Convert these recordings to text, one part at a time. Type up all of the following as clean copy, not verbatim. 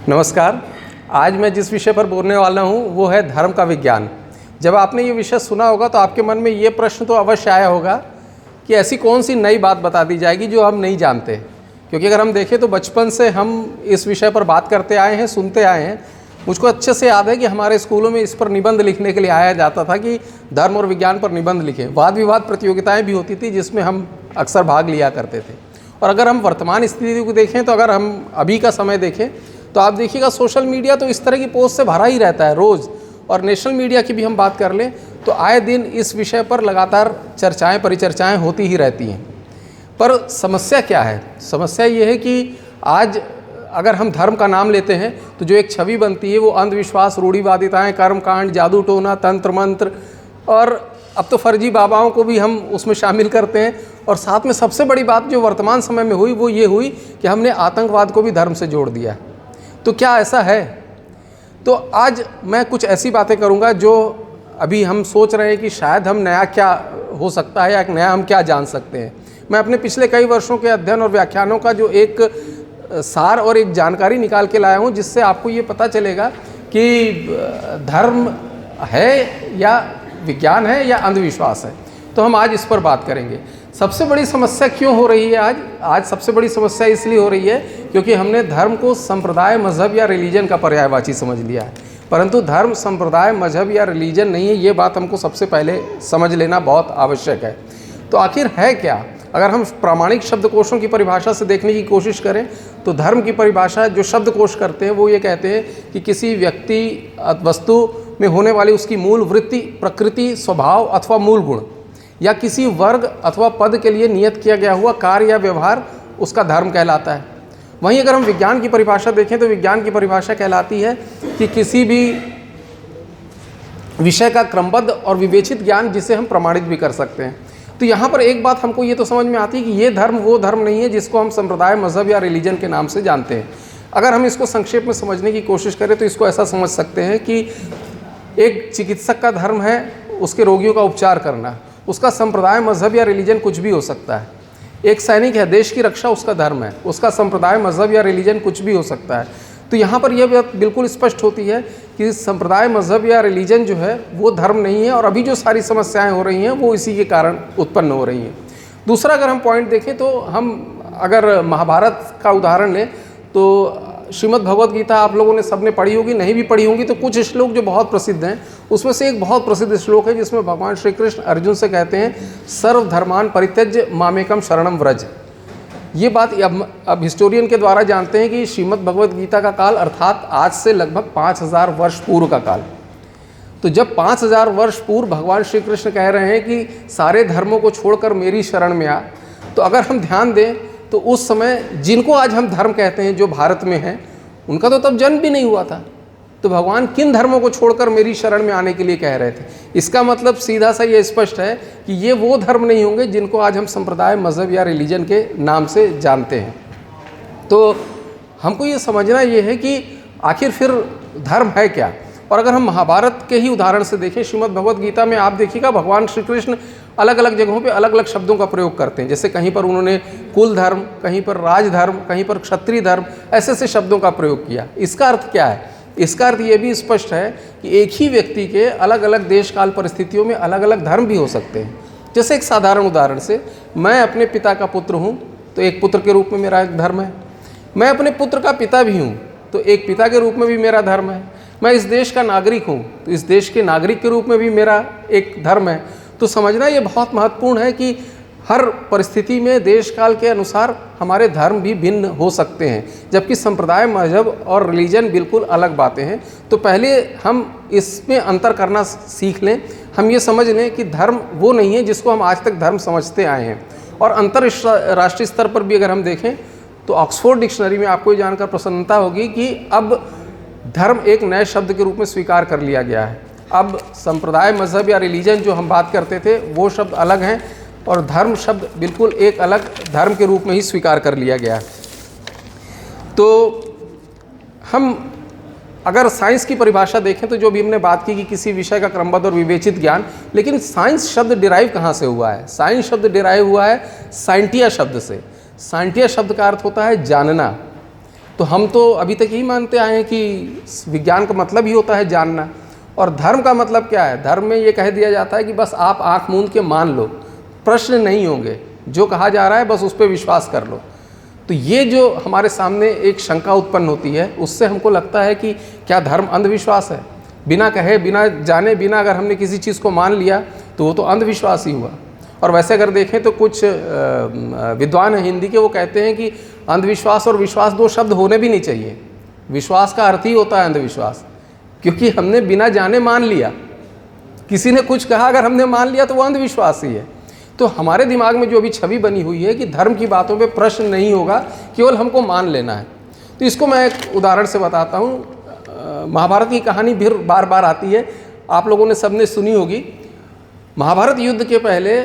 नमस्कार। आज मैं जिस विषय पर बोलने वाला हूँ वो है धर्म का विज्ञान। जब आपने ये विषय सुना होगा तो आपके मन में ये प्रश्न तो अवश्य आया होगा कि ऐसी कौन सी नई बात बता दी जाएगी जो हम नहीं जानते। क्योंकि अगर हम देखें तो बचपन से हम इस विषय पर बात करते आए हैं, सुनते आए हैं। मुझको अच्छे से याद है कि हमारे स्कूलों में इस पर निबंध लिखने के लिए आया जाता था कि धर्म और विज्ञान पर निबंध लिखें। वाद विवाद प्रतियोगिताएँ भी होती थी जिसमें हम अक्सर भाग लिया करते थे। और अगर हम वर्तमान स्थिति को देखें तो अगर हम अभी का समय देखें तो आप देखिएगा सोशल मीडिया तो इस तरह की पोस्ट से भरा ही रहता है रोज़। और नेशनल मीडिया की भी हम बात कर लें तो आए दिन इस विषय पर लगातार चर्चाएं परिचर्चाएं होती ही रहती हैं। पर समस्या क्या है? समस्या ये है कि आज अगर हम धर्म का नाम लेते हैं तो जो एक छवि बनती है वो अंधविश्वास, रूढ़िवादिताएँ, कर्मकांड, जादू टोना, तंत्र मंत्र और अब तो फर्जी बाबाओं को भी हम उसमें शामिल करते हैं। और साथ में सबसे बड़ी बात जो वर्तमान समय में हुई वो ये हुई कि हमने आतंकवाद को भी धर्म से जोड़ दिया। तो क्या ऐसा है? तो आज मैं कुछ ऐसी बातें करूंगा जो अभी हम सोच रहे हैं कि शायद हम नया क्या हो सकता है या नया हम क्या जान सकते हैं। मैं अपने पिछले कई वर्षों के अध्ययन और व्याख्यानों का जो एक सार और एक जानकारी निकाल के लाया हूं जिससे आपको ये पता चलेगा कि धर्म है या विज्ञान है या अंधविश्वास है। तो हम आज इस पर बात करेंगे। सबसे बड़ी समस्या क्यों हो रही है आज सबसे बड़ी समस्या इसलिए हो रही है क्योंकि हमने धर्म को संप्रदाय, मजहब या रिलीजन का पर्यायवाची समझ लिया है। परंतु धर्म संप्रदाय, मजहब या रिलीजन नहीं है, ये बात हमको सबसे पहले समझ लेना बहुत आवश्यक है। तो आखिर है क्या? अगर हम प्रामाणिक शब्दकोशों की परिभाषा से देखने की कोशिश करें तो धर्म की परिभाषा जो शब्दकोश करते हैं वो ये कहते हैं कि किसी व्यक्ति, वस्तु में होने वाली उसकी मूल वृत्ति, प्रकृति, स्वभाव अथवा मूल गुण या किसी वर्ग अथवा पद के लिए नियत किया गया हुआ कार्य या व्यवहार उसका धर्म कहलाता है। वहीं अगर हम विज्ञान की परिभाषा देखें तो विज्ञान की परिभाषा कहलाती है कि किसी भी विषय का क्रमबद्ध और विवेचित ज्ञान जिसे हम प्रमाणित भी कर सकते हैं। तो यहाँ पर एक बात हमको ये तो समझ में आती है कि ये धर्म वो धर्म नहीं है जिसको हम संप्रदाय, मजहब या रिलीजन के नाम से जानते हैं। अगर हम इसको संक्षेप में समझने की कोशिश करें तो इसको ऐसा समझ सकते हैं कि एक चिकित्सक का धर्म है उसके रोगियों का उपचार करना, उसका संप्रदाय, मजहब या रिलीजन कुछ भी हो सकता है। एक सैनिक है, देश की रक्षा उसका धर्म है, उसका संप्रदाय, मजहब या रिलीजन कुछ भी हो सकता है। तो यहाँ पर यह बात बिल्कुल स्पष्ट होती है कि संप्रदाय, मजहब या रिलीजन जो है वो धर्म नहीं है। और अभी जो सारी समस्याएं हो रही हैं वो इसी के कारण उत्पन्न हो रही हैं। दूसरा अगर हम पॉइंट देखें तो हम अगर महाभारत का उदाहरण लें तो श्रीमद् भगवद गीता आप लोगों ने सबने पढ़ी होगी, नहीं भी पढ़ी होंगी तो कुछ श्लोक जो बहुत प्रसिद्ध हैं उसमें से एक बहुत प्रसिद्ध श्लोक है जिसमें भगवान श्री कृष्ण अर्जुन से कहते हैं सर्वधर्मान परित्यज्य मामेकम शरणम व्रज। ये बात अब हिस्टोरियन के द्वारा जानते हैं कि श्रीमद् भगवद गीता का काल अर्थात आज से लगभग 5000 वर्ष पूर्व का काल। तो जब 5000 वर्ष पूर्व भगवान श्री कृष्ण कह रहे हैं कि सारे धर्मों को छोड़कर मेरी शरण में आ, तो अगर हम ध्यान दें तो उस समय जिनको आज हम धर्म कहते हैं जो भारत में हैं उनका तो तब जन्म भी नहीं हुआ था। तो भगवान किन धर्मों को छोड़कर मेरी शरण में आने के लिए कह रहे थे? इसका मतलब सीधा सा ये स्पष्ट है कि ये वो धर्म नहीं होंगे जिनको आज हम संप्रदाय, मजहब या रिलीजन के नाम से जानते हैं। तो हमको ये समझना ये है कि आखिर फिर धर्म है क्या। और अगर हम महाभारत के ही उदाहरण से देखें, श्रीमद् भगवद गीता में आप देखिएगा भगवान श्री कृष्ण अलग अलग जगहों पे अलग अलग शब्दों का प्रयोग करते हैं। जैसे कहीं पर उन्होंने कुल धर्म, कहीं पर राजधर्म, कहीं पर क्षत्रिय धर्म, ऐसे ऐसे शब्दों का प्रयोग किया। इसका अर्थ क्या है? इसका अर्थ ये भी स्पष्ट है कि एक ही व्यक्ति के अलग अलग देश काल परिस्थितियों में अलग अलग धर्म भी हो सकते हैं। जैसे एक साधारण उदाहरण से, मैं अपने पिता का पुत्र हूँ तो एक पुत्र के रूप में मेरा एक धर्म है। मैं अपने पुत्र का पिता भी हूँ तो एक पिता के रूप में भी मेरा धर्म है। मैं इस देश का नागरिक हूँ तो इस देश के नागरिक के रूप में भी मेरा एक धर्म है। तो समझना ये बहुत महत्वपूर्ण है कि हर परिस्थिति में देश काल के अनुसार हमारे धर्म भी भिन्न हो सकते हैं, जबकि संप्रदाय, मजहब और रिलीजन बिल्कुल अलग बातें हैं। तो पहले हम इसमें अंतर करना सीख लें। हम ये समझ लें कि धर्म वो नहीं है जिसको हम आज तक धर्म समझते आए हैं। और अंतर्राष्ट्रीय स्तर पर भी अगर हम देखें तो ऑक्सफोर्ड डिक्शनरी में आपको ये जानकर प्रसन्नता होगी कि अब धर्म एक नए शब्द के रूप में स्वीकार कर लिया गया है। अब संप्रदाय, मजहब या रिलीजन जो हम बात करते थे वो शब्द अलग हैं और धर्म शब्द बिल्कुल एक अलग धर्म के रूप में ही स्वीकार कर लिया गया है। तो हम अगर साइंस की परिभाषा देखें तो जो भी हमने बात की कि किसी विषय का क्रमबद्ध और विवेचित ज्ञान, लेकिन साइंस शब्द डिराइव कहाँ से हुआ है? साइंस शब्द डिराइव हुआ है साइंटिया शब्द से। साइंटिया शब्द का अर्थ होता है जानना। तो हम तो अभी तक यही मानते आए हैं कि विज्ञान का मतलब ही होता है जानना। और धर्म का मतलब क्या है? धर्म में ये कह दिया जाता है कि बस आप आँख मूंद के मान लो, प्रश्न नहीं होंगे, जो कहा जा रहा है बस उस पर विश्वास कर लो। तो ये जो हमारे सामने एक शंका उत्पन्न होती है, उससे हमको लगता है कि क्या धर्म अंधविश्वास है? बिना कहे, बिना जाने, बिना अगर हमने किसी चीज़ को मान लिया तो वो तो अंधविश्वास ही हुआ। और वैसे अगर देखें तो कुछ विद्वान हैं हिंदी के, वो कहते हैं कि अंधविश्वास और विश्वास दो शब्द होने भी नहीं चाहिए। विश्वास का अर्थ ही होता है अंधविश्वास, क्योंकि हमने बिना जाने मान लिया। किसी ने कुछ कहा, अगर हमने मान लिया तो वो अंधविश्वास ही है। तो हमारे दिमाग में जो अभी छवि बनी हुई है कि धर्म की बातों पे प्रश्न नहीं होगा, केवल हमको मान लेना है। तो इसको मैं एक उदाहरण से बताता हूँ। महाभारत की कहानी फिर बार बार आती है, आप लोगों ने सबने सुनी होगी। महाभारत युद्ध के पहले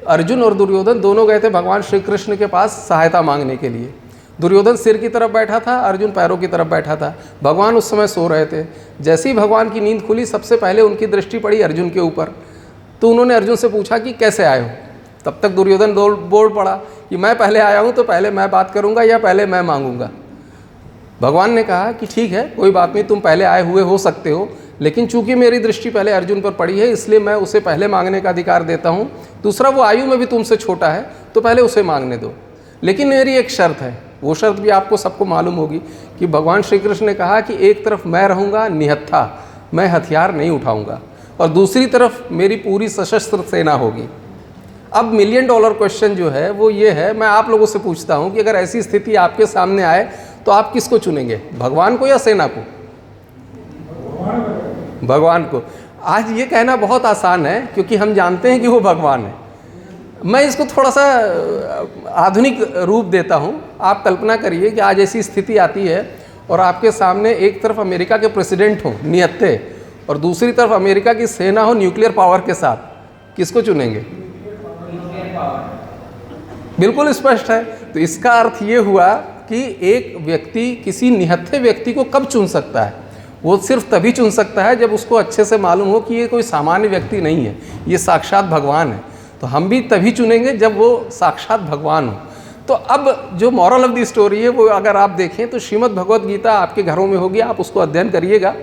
अर्जुन और दुर्योधन दोनों गए थे भगवान श्री कृष्ण के पास सहायता मांगने के लिए। दुर्योधन सिर की तरफ बैठा था, अर्जुन पैरों की तरफ बैठा था। भगवान उस समय सो रहे थे। जैसे ही भगवान की नींद खुली, सबसे पहले उनकी दृष्टि पड़ी अर्जुन के ऊपर। तो उन्होंने अर्जुन से पूछा कि कैसे आए हो? तब तक दुर्योधन बोल पड़ा कि मैं पहले आया हूँ, तो पहले मैं बात करूँगा या पहले मैं मांगूंगा? भगवान ने कहा कि ठीक है, कोई बात नहीं, तुम पहले आए हुए हो सकते हो, लेकिन चूंकि मेरी दृष्टि पहले अर्जुन पर पड़ी है, इसलिए मैं उसे पहले मांगने का अधिकार देता हूँ। दूसरा, वो आयु में भी तुमसे छोटा है, तो पहले उसे मांगने दो। लेकिन मेरी एक शर्त है, वो शर्त भी आपको सबको मालूम होगी कि भगवान श्री कृष्ण ने कहा कि एक तरफ मैं रहूँगा निहत्था, मैं हथियार नहीं उठाऊँगा, और दूसरी तरफ मेरी पूरी सशस्त्र सेना होगी। अब $1,000,000 क्वेश्चन जो है वो ये है, मैं आप लोगों से पूछता हूँ कि अगर ऐसी स्थिति आपके सामने आए तो आप किसको चुनेंगे, भगवान को या सेना को? भगवान को। आज ये कहना बहुत आसान है क्योंकि हम जानते हैं कि वो भगवान है। मैं इसको थोड़ा सा आधुनिक रूप देता हूँ। आप कल्पना करिए कि आज ऐसी स्थिति आती है और आपके सामने एक तरफ अमेरिका के प्रेसिडेंट हो निहत्थे, और दूसरी तरफ अमेरिका की सेना हो न्यूक्लियर पावर के साथ, किसको चुनेंगे? बिल्कुल स्पष्ट है। तो इसका अर्थ ये हुआ कि एक व्यक्ति किसी निहत्थे व्यक्ति को कब चुन सकता है? वो सिर्फ तभी चुन सकता है जब उसको अच्छे से मालूम हो कि ये कोई सामान्य व्यक्ति नहीं है, ये साक्षात भगवान है। तो हम भी तभी चुनेंगे जब वो साक्षात भगवान हो। तो अब जो मॉरल ऑफ द स्टोरी है वो अगर आप देखें तो श्रीमद् भगवत गीता आपके घरों में होगी, आप उसको अध्ययन करिएगा।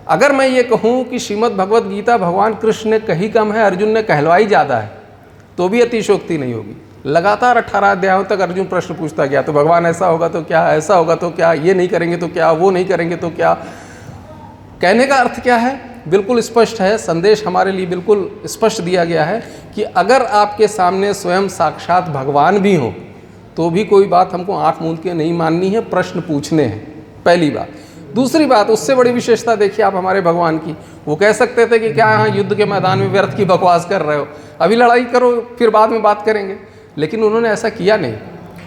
अगर मैं ये कहूँ कि श्रीमद् भगवत गीता भगवान कृष्ण ने कही कम है, अर्जुन ने कहलवाई ज़्यादा है, तो भी अतिशयोक्ति नहीं होगी। लगातार 18 अध्यायों तक अर्जुन प्रश्न पूछता गया, तो भगवान ऐसा होगा तो क्या, ऐसा होगा तो क्या, ये नहीं करेंगे तो क्या, वो नहीं करेंगे तो क्या। कहने का अर्थ क्या है? बिल्कुल स्पष्ट है, संदेश हमारे लिए बिल्कुल स्पष्ट दिया गया है कि अगर आपके सामने स्वयं साक्षात भगवान भी हो तो भी कोई बात हमको आँख मूंद के नहीं माननी है, प्रश्न पूछने हैं, पहली बात। दूसरी बात, उससे बड़ी विशेषता देखिए आप हमारे भगवान की। वो कह सकते थे कि क्या यहाँ युद्ध के मैदान में व्यर्थ की बकवास कर रहे हो, अभी लड़ाई करो फिर बाद में बात करेंगे, लेकिन उन्होंने ऐसा किया नहीं।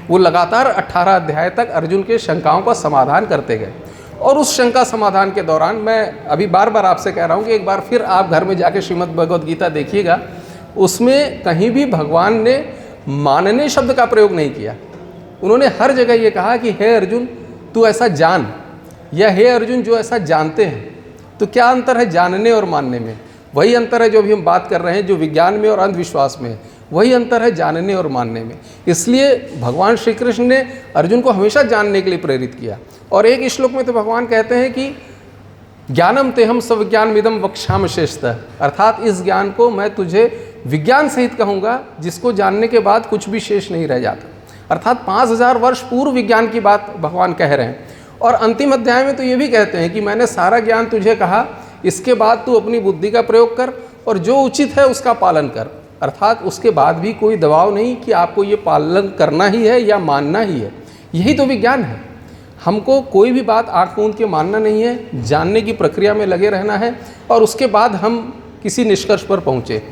वो लगातार 18 अध्याय तक अर्जुन के शंकाओं का समाधान करते गए। और उस शंका समाधान के दौरान मैं अभी बार बार आपसे कह रहा हूँ कि एक बार फिर आप घर में जाके श्रीमद् भगवद गीता देखिएगा, उसमें कहीं भी भगवान ने मानने शब्द का प्रयोग नहीं किया। उन्होंने हर जगह ये कहा कि हे अर्जुन तू ऐसा जान, या हे अर्जुन जो ऐसा जानते हैं। तो क्या अंतर है जानने और मानने में? वही अंतर है जो अभी हम बात कर रहे हैं, जो विज्ञान में और अंधविश्वास में है, वही अंतर है जानने और मानने में। इसलिए भगवान श्री कृष्ण ने अर्जुन को हमेशा जानने के लिए प्रेरित किया। और एक श्लोक में तो भगवान कहते हैं कि ज्ञानम तेहम सविज्ञानमिदं वक्ष्यामि शेषतः, अर्थात इस ज्ञान को मैं तुझे विज्ञान सहित कहूँगा जिसको जानने के बाद कुछ भी शेष नहीं रह जाता। अर्थात 5000 वर्ष पूर्व विज्ञान की बात भगवान कह रहे हैं। और अंतिम अध्याय में तो ये भी कहते हैं कि मैंने सारा ज्ञान तुझे कहा, इसके बाद तू अपनी बुद्धि का प्रयोग कर और जो उचित है उसका पालन कर। अर्थात उसके बाद भी कोई दबाव नहीं कि आपको ये पालन करना ही है या मानना ही है। यही तो विज्ञान है। हमको कोई भी बात आँख मूंद के मानना नहीं है, जानने की प्रक्रिया में लगे रहना है और उसके बाद हम किसी निष्कर्ष पर पहुँचे।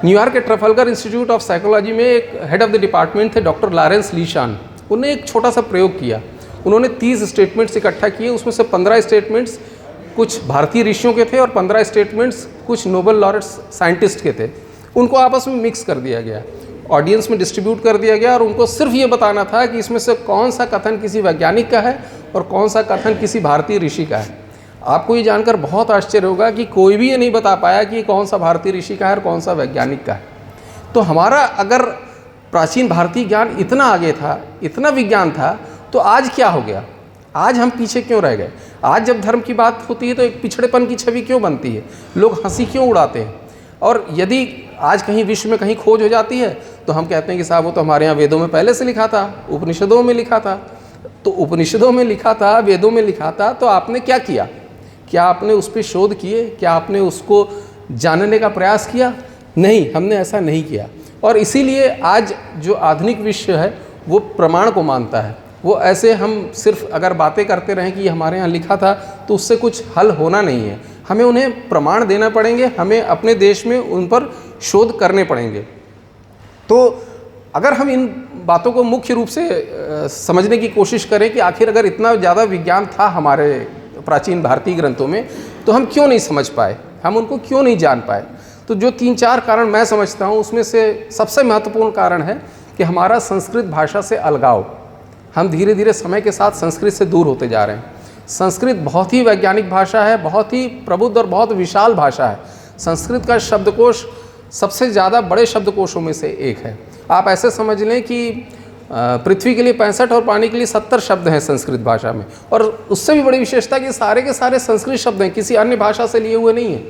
न्यूयॉर्क के ट्रफल्गर इंस्टीट्यूट ऑफ साइकोलॉजी में एक हेड ऑफ द डिपार्टमेंट थे डॉक्टर लॉरेंस लीशान। उन्होंने एक छोटा सा प्रयोग किया। उन्होंने 30 स्टेटमेंट्स इकट्ठा किए, उसमें से 15 स्टेटमेंट्स कुछ भारतीय ऋषियों के थे और 15 स्टेटमेंट्स कुछ नोबेल लॉरेट साइंटिस्ट के थे। उनको आपस में मिक्स कर दिया गया, ऑडियंस में डिस्ट्रीब्यूट कर दिया गया और उनको सिर्फ ये बताना था कि इसमें से कौन सा कथन किसी वैज्ञानिक का है और कौन सा कथन किसी भारतीय ऋषि का है। आपको ये जानकर बहुत आश्चर्य होगा कि कोई भी ये नहीं बता पाया कि कौन सा भारतीय ऋषि का है और कौन सा वैज्ञानिक का है। तो हमारा अगर प्राचीन भारतीय ज्ञान इतना आगे था, इतना विज्ञान था, तो आज क्या हो गया? आज हम पीछे क्यों रह गए? आज जब धर्म की बात होती है तो एक पिछड़ेपन की छवि क्यों बनती है? लोग हंसी क्यों उड़ाते हैं? और यदि आज कहीं विश्व में कहीं खोज हो जाती है तो हम कहते हैं कि साहब वो तो हमारे यहाँ वेदों में पहले से लिखा था, उपनिषदों में लिखा था। तो उपनिषदों में लिखा था, वेदों में लिखा था, तो आपने क्या किया? क्या आपने उस पर शोध किए? क्या आपने उसको जानने का प्रयास किया? नहीं, हमने ऐसा नहीं किया। और इसीलिए आज जो आधुनिक विश्व है वो प्रमाण को मानता है। वो ऐसे हम सिर्फ अगर बातें करते रहें कि ये हमारे यहाँ लिखा था तो उससे कुछ हल होना नहीं है। हमें उन्हें प्रमाण देना पड़ेंगे, हमें अपने देश में उन पर शोध करने पड़ेंगे। तो अगर हम इन बातों को मुख्य रूप से समझने की कोशिश करें कि आखिर अगर इतना ज़्यादा विज्ञान था हमारे प्राचीन भारतीय ग्रंथों में तो हम क्यों नहीं समझ पाए, हम उनको क्यों नहीं जान पाए? तो जो 3-4 कारण मैं समझता हूँ उसमें से सबसे महत्वपूर्ण कारण है कि हमारा संस्कृत भाषा से अलगाव। हम धीरे धीरे समय के साथ संस्कृत से दूर होते जा रहे हैं। संस्कृत बहुत ही वैज्ञानिक भाषा है, बहुत ही प्रबुद्ध और बहुत विशाल भाषा है। संस्कृत का शब्दकोश सबसे ज़्यादा बड़े शब्दकोशों में से एक है। आप ऐसे समझ लें कि पृथ्वी के लिए 65 और पानी के लिए 70 शब्द हैं संस्कृत भाषा में। और उससे भी बड़ी विशेषता कि सारे के सारे संस्कृत शब्द हैं, किसी अन्य भाषा से लिए हुए नहीं हैं।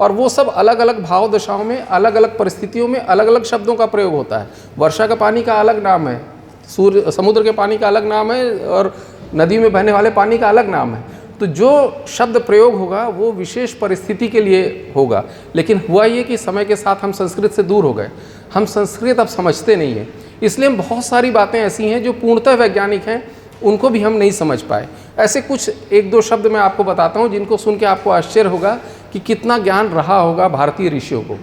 और वो सब अलग अलग भाव दशाओं में, अलग अलग परिस्थितियों में अलग अलग शब्दों का प्रयोग होता है। वर्षा का पानी का अलग नाम है, समुद्र के पानी का अलग नाम है, और नदी में बहने वाले पानी का अलग नाम है। तो जो शब्द प्रयोग होगा वो विशेष परिस्थिति के लिए होगा। लेकिन हुआ ये कि समय के साथ हम संस्कृत से दूर हो गए, हम संस्कृत अब समझते नहीं हैं। इसलिए हम बहुत सारी बातें ऐसी हैं जो पूर्णतः वैज्ञानिक हैं, उनको भी हम नहीं समझ पाए। ऐसे कुछ 1-2 शब्द मैं आपको बताता हूँ जिनको सुन के आपको आश्चर्य होगा कि कितना ज्ञान रहा होगा भारतीय ऋषियों को।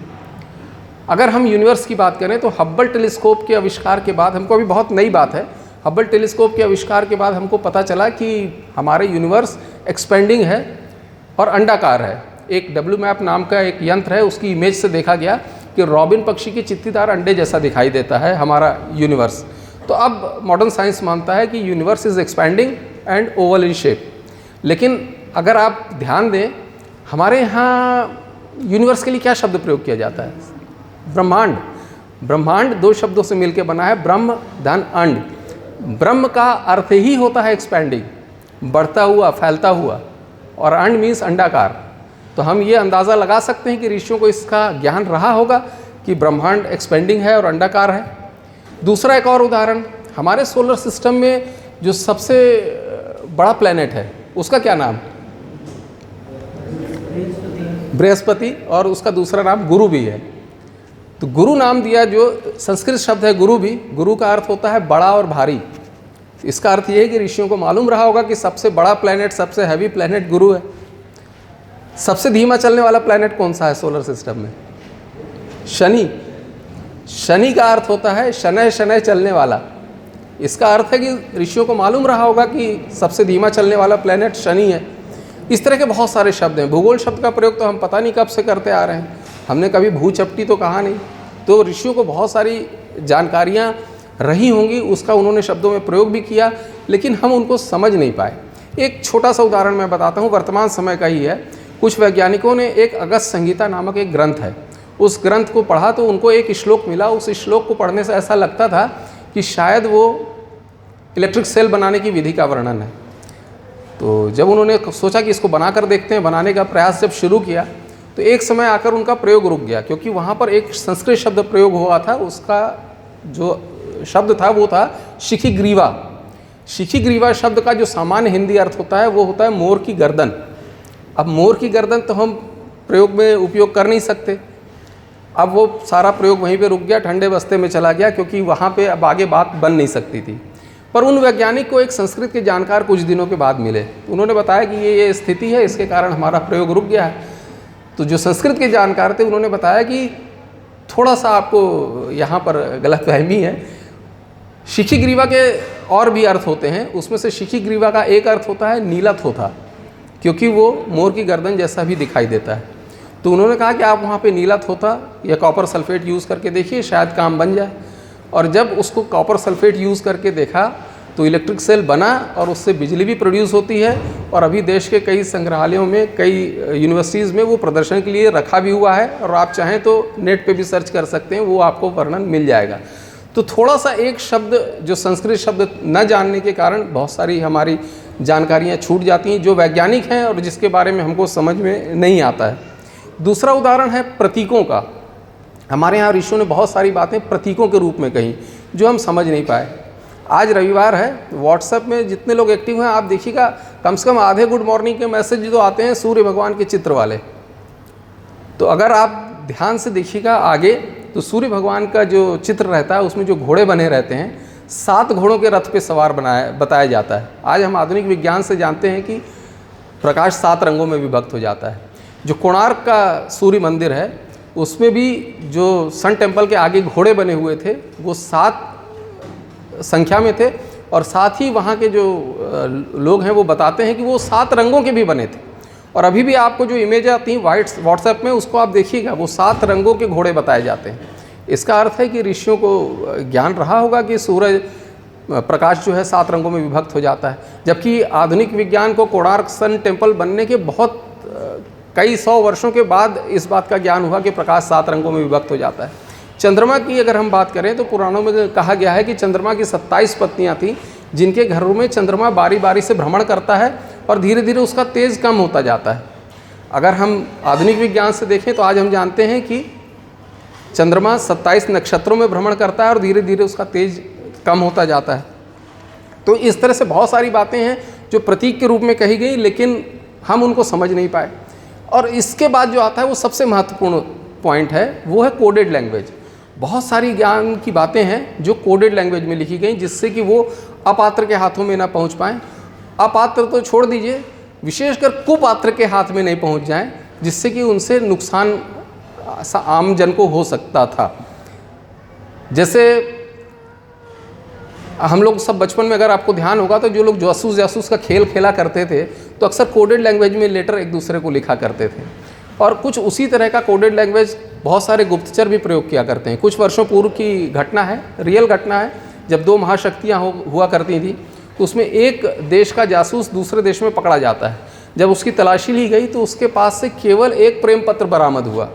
अगर हम यूनिवर्स की बात करें तो हब्बल टेलीस्कोप के आविष्कार के बाद, हमको अभी बहुत नई बात है, हब्बल टेलीस्कोप के आविष्कार के बाद हमको पता चला कि हमारे यूनिवर्स एक्सपेंडिंग है और अंडाकार है। एक WMAP नाम का एक यंत्र है, उसकी इमेज से देखा गया कि रॉबिन पक्षी की चित्तीदार अंडे जैसा दिखाई देता है हमारा यूनिवर्स। तो अब मॉडर्न साइंस मानता है कि universe is expanding and oval in shape. लेकिन अगर आप ध्यान दें, हमारे यहाँ यूनिवर्स के लिए क्या शब्द प्रयोग किया जाता है? ब्रह्मांड। ब्रह्मांड 2 शब्दों से मिलकर बना है, ब्रह्म धन अंड। ब्रह्म का अर्थ ही होता है एक्सपेंडिंग, बढ़ता हुआ, फैलता हुआ, और अंड मीन्स अंडाकार। तो हम ये अंदाज़ा लगा सकते हैं कि ऋषियों को इसका ज्ञान रहा होगा कि ब्रह्मांड एक्सपेंडिंग है और अंडाकार है। दूसरा एक और उदाहरण, हमारे सोलर सिस्टम में जो सबसे बड़ा प्लैनेट है उसका क्या नाम? बृहस्पति, और उसका दूसरा नाम गुरु भी है। तो गुरु नाम दिया, जो संस्कृत शब्द है गुरु भी, गुरु का अर्थ होता है बड़ा और भारी। इसका अर्थ ये है कि ऋषियों को मालूम रहा होगा कि सबसे बड़ा प्लैनेट, सबसे हैवी प्लैनेट गुरु है। सबसे धीमा चलने वाला प्लैनेट कौन सा है सोलर सिस्टम में? शनि। शनि का अर्थ होता है शनय शनय चलने वाला। इसका अर्थ है कि ऋषियों को मालूम रहा होगा कि सबसे धीमा चलने वाला प्लैनेट शनि है। इस तरह के बहुत सारे शब्द हैं। भूगोल शब्द का प्रयोग तो हम पता नहीं कब से करते आ रहे हैं, हमने कभी भूचपटी तो कहा नहीं। तो ऋषियों को बहुत सारी जानकारियाँ रही होंगी, उसका उन्होंने शब्दों में प्रयोग भी किया, लेकिन हम उनको समझ नहीं पाए। एक छोटा सा उदाहरण मैं बताता हूँ, वर्तमान समय का ही है। कुछ वैज्ञानिकों ने एक अगस्त संहिता नामक एक ग्रंथ है, उस ग्रंथ को पढ़ा तो उनको एक श्लोक मिला। उस श्लोक को पढ़ने से ऐसा लगता था कि शायद वो इलेक्ट्रिक सेल बनाने की विधि का वर्णन है। तो जब उन्होंने सोचा कि इसको बनाकर देखते हैं, बनाने का प्रयास जब शुरू किया तो एक समय आकर उनका प्रयोग रुक गया, क्योंकि वहाँ पर एक संस्कृत शब्द प्रयोग हुआ था। उसका जो शब्द था वो था शिखिग्रीवा। शिखिग्रीवा शब्द का जो सामान्य हिंदी अर्थ होता है वो होता है मोर की गर्दन। अब मोर की गर्दन तो हम प्रयोग में उपयोग कर नहीं सकते। अब वो सारा प्रयोग वहीं पे रुक गया, ठंडे बस्ते में चला गया, क्योंकि वहाँ पे अब आगे बात बन नहीं सकती थी। पर उन वैज्ञानिक को एक संस्कृत के जानकार कुछ दिनों के बाद मिले, उन्होंने बताया कि ये स्थिति है, इसके कारण हमारा प्रयोग रुक गया है। तो जो संस्कृत के जानकार थे उन्होंने बताया कि थोड़ा सा आपको यहाँ पर गलतफहमी है। शिखिग्रीवा के और भी अर्थ होते हैं, उसमें से शिखिग्रीवा का एक अर्थ होता है नीलथोथा, क्योंकि वो मोर की गर्दन जैसा भी दिखाई देता है। तो उन्होंने कहा कि आप वहाँ पे नीलथोथा या कॉपर सल्फेट यूज़ करके देखिए, शायद काम बन जाए। और जब उसको कॉपर सल्फेट यूज़ करके देखा तो इलेक्ट्रिक सेल बना और उससे बिजली भी प्रोड्यूस होती है। और अभी देश के कई संग्रहालयों में, कई यूनिवर्सिटीज़ में वो प्रदर्शन के लिए रखा भी हुआ है, और आप चाहें तो नेट पे भी सर्च कर सकते हैं, वो आपको वर्णन मिल जाएगा। तो थोड़ा सा एक शब्द जो संस्कृत शब्द न जानने के कारण बहुत सारी हमारी जानकारियाँ छूट जाती हैं जो वैज्ञानिक हैं और जिसके बारे में हमको समझ में नहीं आता है। दूसरा उदाहरण है प्रतीकों का। हमारे यहाँ ऋषियों ने बहुत सारी बातें प्रतीकों के रूप में कही जो हम समझ नहीं पाए। आज रविवार है, व्हाट्सएप में जितने लोग एक्टिव हैं आप देखिएगा कम से कम आधे गुड मॉर्निंग के मैसेज जो आते हैं सूर्य भगवान के चित्र वाले। तो अगर आप ध्यान से देखिएगा आगे तो सूर्य भगवान का जो चित्र रहता है उसमें जो घोड़े बने रहते हैं 7 घोड़ों के रथ पे सवार बताया जाता है। आज हम आधुनिक विज्ञान से जानते हैं कि प्रकाश 7 रंगों में विभक्त हो जाता है। जो कोणार्क का सूर्य मंदिर है उसमें भी जो सन टेम्पल के आगे घोड़े बने हुए थे वो 7 संख्या में थे और साथ ही वहाँ के जो लोग हैं वो बताते हैं कि वो 7 रंगों के भी बने थे। और अभी भी आपको जो इमेज आती हैं व्हाट्सएप में उसको आप देखिएगा वो 7 रंगों के घोड़े बताए जाते हैं। इसका अर्थ है कि ऋषियों को ज्ञान रहा होगा कि सूरज प्रकाश जो है 7 रंगों में विभक्त हो जाता है, जबकि आधुनिक विज्ञान को कोणार्क सन टेम्पल बनने के बहुत कई 100 वर्षों के बाद इस बात का ज्ञान हुआ कि प्रकाश 7 रंगों में विभक्त हो जाता है। चंद्रमा की अगर हम बात करें तो पुराणों में कहा गया है कि चंद्रमा की 27 पत्नियां थीं जिनके घरों में चंद्रमा बारी बारी से भ्रमण करता है और धीरे धीरे उसका तेज़ कम होता जाता है। अगर हम आधुनिक विज्ञान से देखें तो आज हम जानते हैं कि चंद्रमा 27 नक्षत्रों में भ्रमण करता है और धीरे धीरे उसका तेज कम होता जाता है। तो इस तरह से बहुत सारी बातें हैं जो प्रतीक के रूप में कही गई लेकिन हम उनको समझ नहीं पाए। और इसके बाद जो आता है वो सबसे महत्वपूर्ण पॉइंट है, वो है कोडेड लैंग्वेज। बहुत सारी ज्ञान की बातें हैं जो कोडेड लैंग्वेज में लिखी गई जिससे कि वो अपात्र के हाथों में ना पहुंच पाएँ। अपात्र तो छोड़ दीजिए, विशेषकर कुपात्र के हाथ में नहीं पहुंच जाएं जिससे कि उनसे नुकसान आम जन को हो सकता था। जैसे हम लोग सब बचपन में अगर आपको ध्यान होगा तो जो लोग जासूस का खेल खेला करते थे तो अक्सर कोडेड लैंग्वेज में लेटर एक दूसरे को लिखा करते थे और कुछ उसी तरह का कोडेड लैंग्वेज बहुत सारे गुप्तचर भी प्रयोग किया करते हैं। कुछ वर्षों पूर्व की घटना है, रियल घटना है, जब 2 महाशक्तियाँ हुआ करती थी तो उसमें एक देश का जासूस दूसरे देश में पकड़ा जाता है। जब उसकी तलाशी ली गई तो उसके पास से केवल एक प्रेम पत्र बरामद हुआ।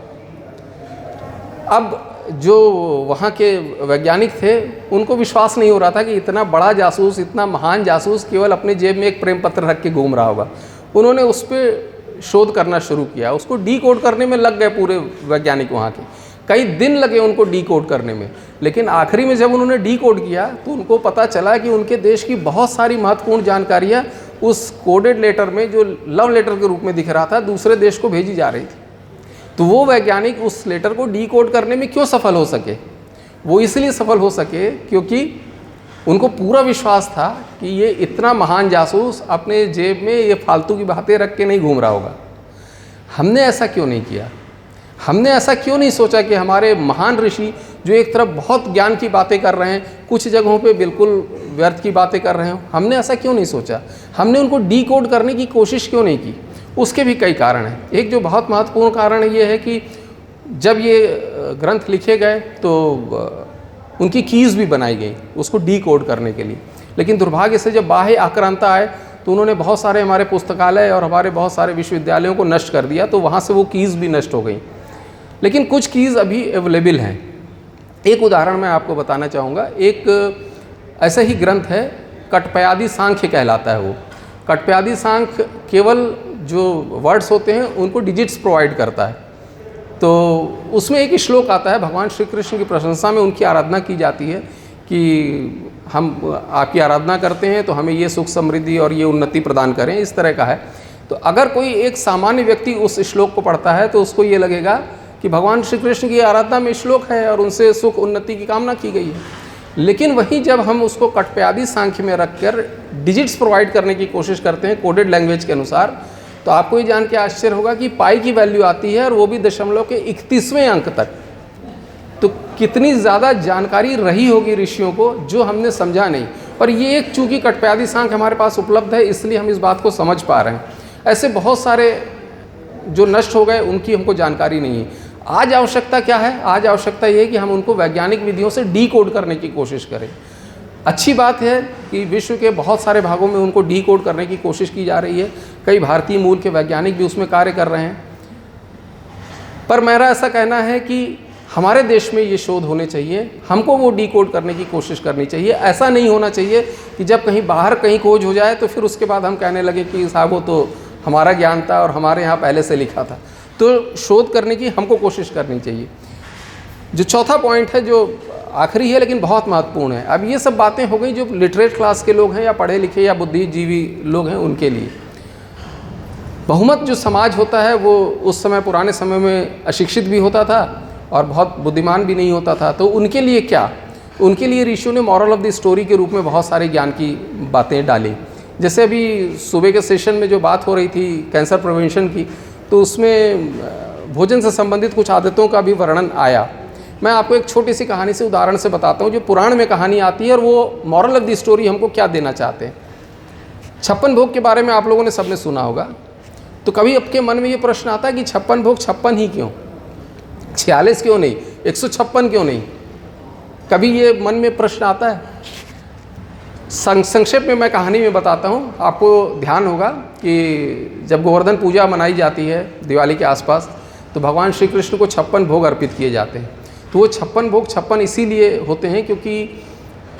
अब जो वहाँ के वैज्ञानिक थे उनको विश्वास नहीं हो रहा था कि इतना बड़ा जासूस, इतना महान जासूस केवल अपने जेब में एक प्रेम पत्र रख के घूम रहा होगा। उन्होंने उस पर शोध करना शुरू किया, उसको डीकोड करने में लग गए पूरे वैज्ञानिक वहाँ के, कई दिन लगे उनको डीकोड करने में। लेकिन आखिरी में जब उन्होंने डीकोड किया तो उनको पता चला कि उनके देश की बहुत सारी महत्वपूर्ण जानकारियाँ उस कोडेड लेटर में जो लव लेटर के रूप में दिख रहा था दूसरे देश को भेजी जा रही थी। तो वो वैज्ञानिक उस लेटर को डीकोड करने में क्यों सफल हो सके? वो इसलिए सफल हो सके क्योंकि उनको पूरा विश्वास था कि ये इतना महान जासूस अपने जेब में ये फालतू की बातें रख के नहीं घूम रहा होगा। हमने ऐसा क्यों नहीं किया? हमने ऐसा क्यों नहीं सोचा कि हमारे महान ऋषि जो एक तरफ बहुत ज्ञान की बातें कर रहे हैं, कुछ जगहों पे बिल्कुल व्यर्थ की बातें कर रहे हो, हमने ऐसा क्यों नहीं सोचा? हमने उनको डीकोड करने की कोशिश क्यों नहीं की? उसके भी कई कारण हैं। एक जो बहुत महत्वपूर्ण कारण ये है कि जब ये ग्रंथ लिखे गए तो उनकी कीज़ भी बनाई गई उसको डीकोड करने के लिए। लेकिन दुर्भाग्य से जब बाह्य आक्रांता आए तो उन्होंने बहुत सारे हमारे पुस्तकालय और हमारे बहुत सारे विश्वविद्यालयों को नष्ट कर दिया, तो वहाँ से वो कीज़ भी नष्ट हो गई। लेकिन कुछ कीज़ अभी अवेलेबल हैं। एक उदाहरण मैं आपको बताना चाहूँगा। एक ऐसा ही ग्रंथ है, कटपयादि सांख्य कहलाता है। वो कटपयादि सांख्य केवल जो वर्ड्स होते हैं उनको डिजिट्स प्रोवाइड करता है। तो उसमें एक श्लोक आता है, भगवान श्री कृष्ण की प्रशंसा में उनकी आराधना की जाती है कि हम आपकी आराधना करते हैं तो हमें ये सुख समृद्धि और ये उन्नति प्रदान करें, इस तरह का है। तो अगर कोई एक सामान्य व्यक्ति उस श्लोक को पढ़ता है तो उसको ये लगेगा कि भगवान श्री कृष्ण की आराधना में श्लोक है और उनसे सुख उन्नति की कामना की गई है। लेकिन वहीं जब हम उसको कटपयादि सांख्य में रखकर डिजिट्स प्रोवाइड करने की कोशिश करते हैं कोडेड लैंग्वेज के अनुसार, तो आपको ये जान के आश्चर्य होगा कि पाई की वैल्यू आती है और वो भी दशमलव के 31वें अंक तक। तो कितनी ज़्यादा जानकारी रही होगी ऋषियों को जो हमने समझा नहीं। और ये एक चूँकि कटपयादि सांख्य हमारे पास उपलब्ध है इसलिए हम इस बात को समझ पा रहे हैं। ऐसे बहुत सारे जो नष्ट हो गए उनकी हमको जानकारी नहीं है। आज आवश्यकता क्या है? आज आवश्यकता ये है कि हम उनको वैज्ञानिक विधियों से डीकोड करने की कोशिश करें। अच्छी बात है कि विश्व के बहुत सारे भागों में उनको डीकोड करने की कोशिश की जा रही है। कई भारतीय मूल के वैज्ञानिक भी उसमें कार्य कर रहे हैं। पर मेरा ऐसा कहना है कि हमारे देश में ये शोध होने चाहिए, हमको वो डिकोड करने की कोशिश करनी चाहिए। ऐसा नहीं होना चाहिए कि जब कहीं बाहर कहीं खोज हो जाए तो फिर उसके बाद हम कहने लगे कि साहब वो तो हमारा ज्ञान था और हमारे यहाँ पहले से लिखा था। तो शोध करने की हमको कोशिश करनी चाहिए। जो चौथा पॉइंट है, जो आखिरी है लेकिन बहुत महत्वपूर्ण है। अब ये सब बातें हो गई जो लिटरेट क्लास के लोग हैं या पढ़े लिखे या बुद्धिजीवी लोग हैं उनके लिए। बहुमत जो समाज होता है वो उस समय, पुराने समय में अशिक्षित भी होता था और बहुत बुद्धिमान भी नहीं होता था। तो उनके लिए क्या, उनके लिए ऋषियों ने मॉरल ऑफ द स्टोरी के रूप में बहुत सारे ज्ञान की बातें डाली। जैसे अभी सुबह के सेशन में जो बात हो रही थी कैंसर प्रिवेंशन की, तो उसमें भोजन से संबंधित कुछ आदतों का भी वर्णन आया। मैं आपको एक छोटी सी कहानी से, उदाहरण से बताता हूँ जो पुराण में कहानी आती है और वो मॉरल ऑफ द स्टोरी हमको क्या देना चाहते हैं। 56 भोग के बारे में आप लोगों ने सबने सुना होगा। तो कभी आपके मन में ये प्रश्न आता है कि 56 भोग 56 ही क्यों, 46 क्यों नहीं, 156 क्यों नहीं? कभी ये मन में प्रश्न आता है? संक्षेप में मैं कहानी में बताता हूँ। आपको ध्यान होगा कि जब गोवर्धन पूजा मनाई जाती है दिवाली के आसपास, तो भगवान श्री कृष्ण को 56 भोग अर्पित किए जाते हैं। तो वो 56 भोग 56 इसीलिए होते हैं क्योंकि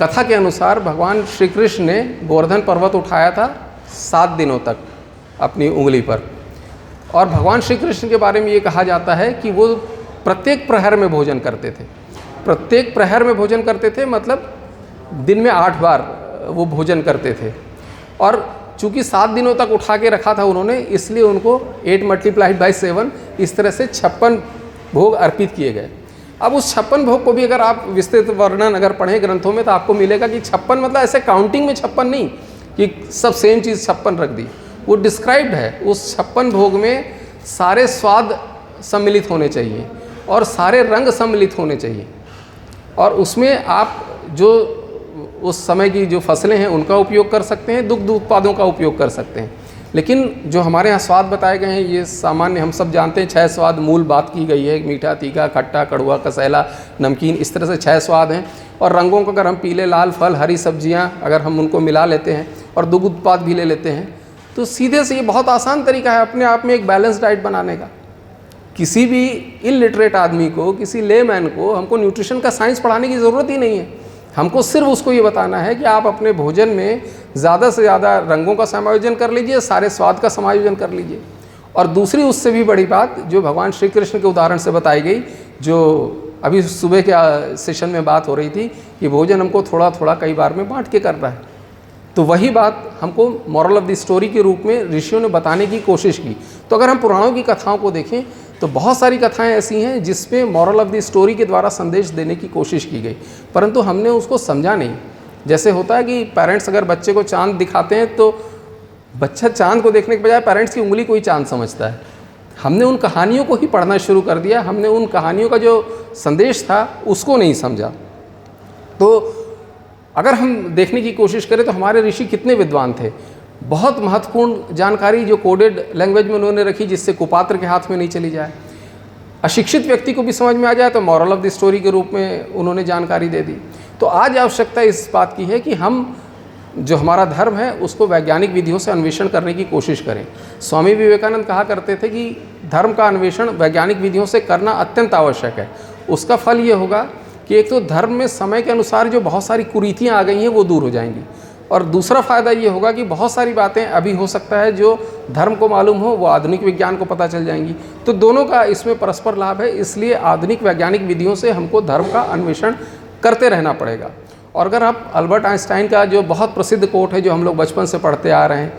कथा के अनुसार भगवान श्री कृष्ण ने गोवर्धन पर्वत उठाया था 7 दिनों तक अपनी उंगली पर। और भगवान श्री कृष्ण के बारे में ये कहा जाता है कि वो प्रत्येक प्रहर में भोजन करते थे। प्रत्येक प्रहर में भोजन करते थे मतलब दिन में 8 बार वो भोजन करते थे। और चूँकि 7 दिनों तक उठा के रखा था उन्होंने, इसलिए उनको 8 × 7 इस तरह से 56 भोग अर्पित किए गए। अब उस 56 भोग को भी अगर आप विस्तृत वर्णन अगर पढ़ें ग्रंथों में, तो आपको मिलेगा कि 56 मतलब ऐसे काउंटिंग में 56 नहीं कि सब सेम चीज़ 56 रख दी। वो डिस्क्राइब्ड है। उस 56 भोग में सारे स्वाद सम्मिलित होने चाहिए और सारे रंग सम्मिलित होने चाहिए। और उसमें आप जो उस समय की जो फसलें हैं उनका उपयोग कर सकते हैं, दुग्ध उत्पादों का उपयोग कर सकते हैं। लेकिन जो हमारे यहाँ स्वाद बताए गए हैं ये सामान्य हम सब जानते हैं। 6 स्वाद मूल बात की गई है, मीठा, तीखा, खट्टा, कड़वा, कसैला, नमकीन, इस तरह से 6 स्वाद हैं। और रंगों को अगर हम पीले, लाल, फल, हरी सब्जियाँ अगर हम उनको मिला लेते हैं और दुग्ध उत्पाद भी ले लेते हैं, तो सीधे से ये बहुत आसान तरीका है अपने आप में एक बैलेंस डाइट बनाने का। किसी भी इलिटरेट आदमी को, किसी लेमैन को हमको न्यूट्रिशन का साइंस पढ़ाने की ज़रूरत ही नहीं है। हमको सिर्फ उसको ये बताना है कि आप अपने भोजन में ज़्यादा से ज़्यादा रंगों का समायोजन कर लीजिए, सारे स्वाद का समायोजन कर लीजिए। और दूसरी उससे भी बड़ी बात जो भगवान श्री कृष्ण के उदाहरण से बताई गई, जो अभी सुबह के सेशन में बात हो रही थी कि भोजन हमको थोड़ा थोड़ा कई बार में बांट के करना है। तो वही बात हमको मॉरल ऑफ द स्टोरी के रूप में ऋषियों ने बताने की कोशिश की। तो अगर हम पुराणों की कथाओं को देखें तो बहुत सारी कथाएं ऐसी हैं जिसमें मॉरल ऑफ द स्टोरी के द्वारा संदेश देने की कोशिश की गई, परंतु हमने उसको समझा नहीं। जैसे होता है कि पेरेंट्स अगर बच्चे को चांद दिखाते हैं तो बच्चा चांद को देखने के बजाय पेरेंट्स की उंगली को ही चांद समझता है। हमने उन कहानियों को ही पढ़ना शुरू कर दिया, हमने उन कहानियों का जो संदेश था उसको नहीं समझा। तो अगर हम देखने की कोशिश करें तो हमारे ऋषि कितने विद्वान थे। बहुत महत्वपूर्ण जानकारी जो कोडेड लैंग्वेज में उन्होंने रखी, जिससे कुपात्र के हाथ में नहीं चली जाए, अशिक्षित व्यक्ति को भी समझ में आ जाए, तो मॉरल ऑफ द स्टोरी के रूप में उन्होंने जानकारी दे दी। तो आज आवश्यकता इस बात की है कि हम जो हमारा धर्म है उसको वैज्ञानिक विधियों से अन्वेषण करने की कोशिश करें। स्वामी विवेकानंद कहा करते थे कि धर्म का अन्वेषण वैज्ञानिक विधियों से करना अत्यंत आवश्यक है। उसका फल ये होगा कि एक तो धर्म में समय के अनुसार जो बहुत सारी कुरीतियाँ आ गई हैं वो दूर हो जाएंगी, और दूसरा फ़ायदा ये होगा कि बहुत सारी बातें अभी हो सकता है जो धर्म को मालूम हो वो आधुनिक विज्ञान को पता चल जाएंगी। तो दोनों का इसमें परस्पर लाभ है। इसलिए आधुनिक वैज्ञानिक विधियों से हमको धर्म का अन्वेषण करते रहना पड़ेगा। और अगर आप अल्बर्ट आइंस्टाइन का जो बहुत प्रसिद्ध कोट है जो हम लोग बचपन से पढ़ते आ रहे हैं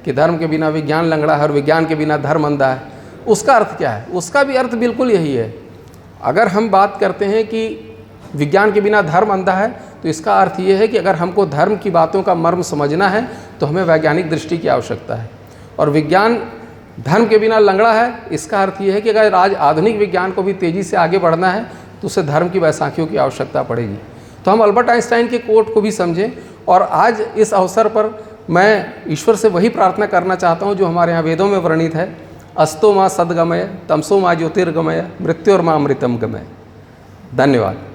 कि धर्म के बिना विज्ञान लंगड़ा है और विज्ञान के बिना धर्म अंधा है, उसका अर्थ क्या है? उसका भी अर्थ बिल्कुल यही है। अगर हम बात करते हैं कि विज्ञान के बिना धर्म अंधा है, तो इसका अर्थ ये है कि अगर हमको धर्म की बातों का मर्म समझना है तो हमें वैज्ञानिक दृष्टि की आवश्यकता है। और विज्ञान धर्म के बिना लंगड़ा है, इसका अर्थ ये है कि अगर आज आधुनिक विज्ञान को भी तेज़ी से आगे बढ़ना है तो उसे धर्म की बैसाखियों की आवश्यकता पड़ेगी। तो हम अल्बर्ट आइंस्टाइन के कोट को भी समझें। और आज इस अवसर पर मैं ईश्वर से वही प्रार्थना करना चाहता हूँ जो हमारे यहाँ वेदों में वर्णित है, अस्तो माँ सद्गमय, तमसो माँ ज्योतिर्गमय, मृत्योर्मा अमृतम गमय। धन्यवाद।